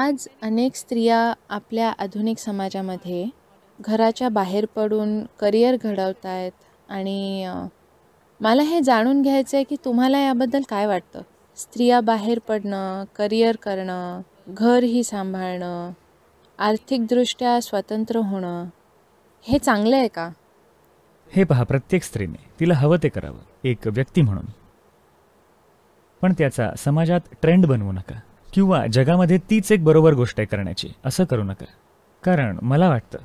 आज अनेक स्त्रिया आपल्या आधुनिक समाजामध्ये घराच्या बाहेर पडून करिअर घडवत आहेत आणि मला हे जाणून घ्यायचं आहे की तुम्हाला याबद्दल काय वाटतं? स्त्रिया बाहेर पडणं, करिअर करणं, घरही सांभाळणं, आर्थिकदृष्ट्या स्वतंत्र होणं, हे चांगलं आहे का? हे पहा, प्रत्येक स्त्रीने तिला हवं ते करावं एक व्यक्ती म्हणून, पण त्याचा समाजात ट्रेंड बनवू नका किंवा जगामध्ये तीच एक बरोबर गोष्ट आहे करण्याची असं करू नका. कारण मला वाटतं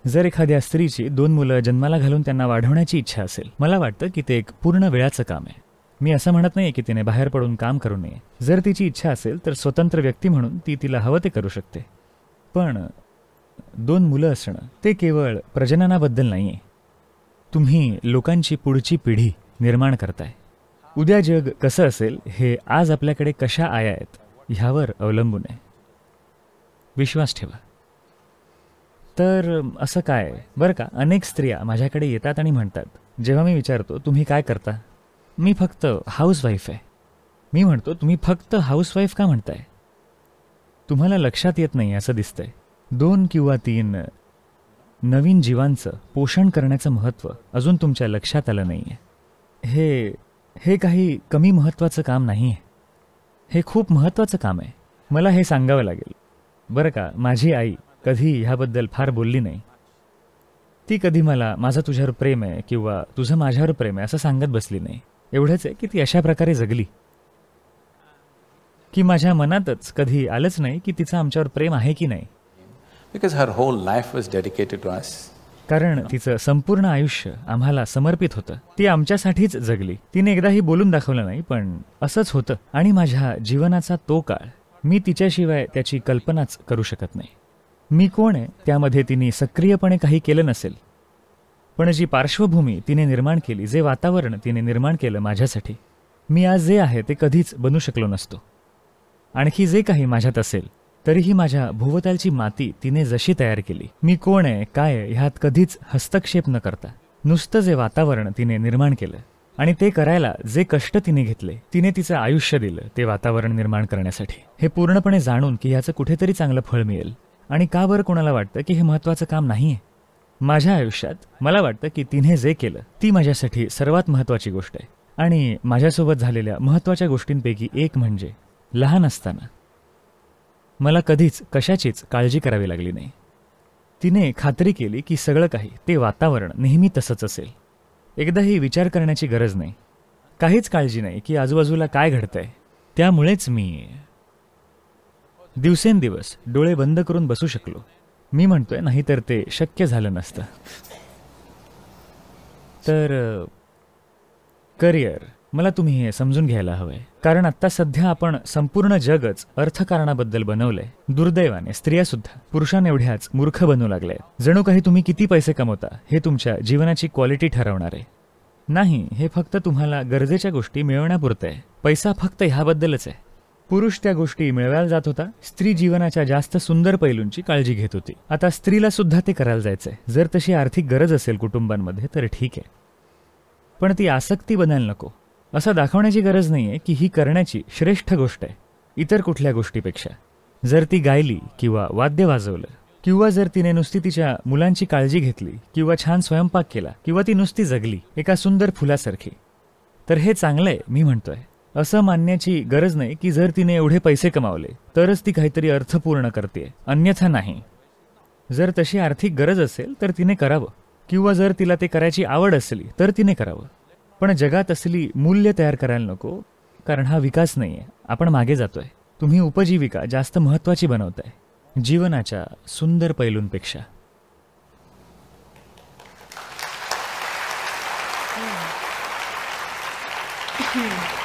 जर एखाद्या स्त्रीची 2 मुलं जन्माला घालून त्यांना वाढवण्याची इच्छा असेल, मला वाटतं की ते एक पूर्ण वेळाचं काम आहे. मी असं म्हणत नाही की तिने बाहेर पडून काम करू नये. जर तिची इच्छा असेल तर स्वतंत्र व्यक्ती म्हणून ती तिला हवं ते करू शकते. पण 2 मुलं असणं ते केवळ प्रजननाबद्दल नाही आहे. तुम्ही लोकांची पुढची पिढी निर्माण करताय. उद्या जग कसं असेल हे आज आपल्याकडे कशा आया आहेत ह्यावर अवलंबून आहे. विश्वास ठेवा. तर असं काय बरं का, अनेक स्त्रिया माझ्याकडे येतात आणि म्हणतात, जेव्हा मी विचारतो तुम्ही काय करता, मी फक्त हाऊसवाईफ आहे. मी म्हणतो तुम्ही फक्त हाऊसवाईफ का म्हणताय? तुम्हाला लक्षात येत नाही असं दिसतंय. 2 किंवा 3 नवीन जीवांचं पोषण करण्याचं महत्त्व अजून तुमच्या लक्षात आलं नाही आहे. हे काही कमी महत्त्वाचं काम नाही आहे. हे खूप महत्त्वाचं काम आहे. मला हे सांगावं लागेल बरं का. माझी आई कधी ह्याबद्दल फार बोलली नाही. ती कधी मला माझं तुझ्यावर प्रेम आहे किंवा तुझं माझ्यावर प्रेम आहे असं सांगत बसली नाही. एवढंच आहे की ती अशा प्रकारे जगली की माझ्या मनातच कधी आलंच नाही की तिचं आमच्यावर प्रेम आहे की नाही. Because her whole life was dedicated to us. कारण तिचं संपूर्ण आयुष्य आम्हाला समर्पित होतं. ती आमच्यासाठीच जगली. तिने एकदाही बोलून दाखवलं नाही, पण असंच होतं. आणि माझ्या जीवनाचा तो काळ मी तिच्याशिवाय त्याची कल्पनाच करू शकत नाही. मी कोण आहे त्यामध्ये तिने सक्रियपणे काही केलं नसेल, पण जी पार्श्वभूमी तिने निर्माण केली, जे वातावरण तिने निर्माण केलं माझ्यासाठी, मी आज जे आहे ते कधीच बनू शकलो नसतो. आणखी जे काही माझ्यात असेल तरीही माझ्या भोवतालची माती तिने जशी तयार केली, मी कोण आहे काय आहे ह्यात कधीच हस्तक्षेप न करता नुसतं जे वातावरण तिने निर्माण केलं आणि ते करायला जे कष्ट तिने घेतले, तिने तिचं आयुष्य दिलं ते वातावरण निर्माण करण्यासाठी, हे पूर्णपणे जाणून की ह्याचं कुठेतरी चांगलं फळ मिळेल. आणि का बरं कोणाला वाटतं की हे महत्त्वाचं काम नाही आहे? माझ्या आयुष्यात मला वाटतं की तिने जे केलं ती माझ्यासाठी सर्वात महत्त्वाची गोष्ट आहे. आणि माझ्यासोबत झालेल्या महत्त्वाच्या गोष्टींपैकी एक म्हणजे लहान असताना मला कधीच कशाचीच काळजी करावी लागली नाही. तिने खात्री केली की सगळं काही ते वातावरण नेहमी तसंच असेल. एकदाही विचार करण्याची गरज नाही, काहीच काळजी नाही की आजूबाजूला काय घडतंय. त्यामुळेच मी दिवसेंदिवस डोळे बंद करून बसू शकलो. मी म्हणतोय, नाहीतर ते शक्य झालं नसतं. तर करिअर, मला तुम्ही हे समजून घ्यायला हवंय. कारण आत्ता सध्या आपण संपूर्ण जगच अर्थकारणाबद्दल बनवलंय. दुर्दैवाने स्त्रिया सुद्धा पुरुषांएवढ्याच मूर्ख बनू लागल्या. जणू काही तुम्ही किती पैसे कमवता हे तुमच्या जीवनाची क्वालिटी ठरवणार आहे. नाही, हे फक्त तुम्हाला गरजेच्या गोष्टी मिळवण्यापुरतं आहे. पैसा फक्त ह्याबद्दलच आहे. पुरुष त्या गोष्टी मिळवायला जात होता, स्त्री जीवनाच्या जास्त सुंदर पैलूंची काळजी घेत होती. आता स्त्रीला सुद्धा ते करायला जायचंय. जर तशी आर्थिक गरज असेल कुटुंबांमध्ये तर ठीक आहे, पण ती आसक्ती बनायला नको. असं दाखवण्याची गरज नाहीये की ही करण्याची श्रेष्ठ गोष्ट आहे इतर कुठल्या गोष्टीपेक्षा. जर ती गायली किंवा वाद्य वाजवलं किंवा जर तिने नुसती तिच्या मुलांची काळजी घेतली किंवा छान स्वयंपाक केला किंवा ती नुसती जगली एका सुंदर फुलासारखी, तर हे चांगलं आहे. मी म्हणतोय असं मानण्याची गरज नाही की जर तिने एवढे पैसे कमावले तरच ती काहीतरी अर्थपूर्ण करते, अन्यथा नाही. जर तशी आर्थिक गरज असेल तर तिने करावं, किंवा जर तिला ते करायची आवड असली तर तिने करावं. पण जगात असली मूल्य तयार करायला नको, कारण हा विकास नाही आहे. आपण मागे जातोय. तुम्ही उपजीविका जास्त महत्त्वाची बनवताय जीवनाच्या सुंदर पैलूंपेक्षा. Hmm.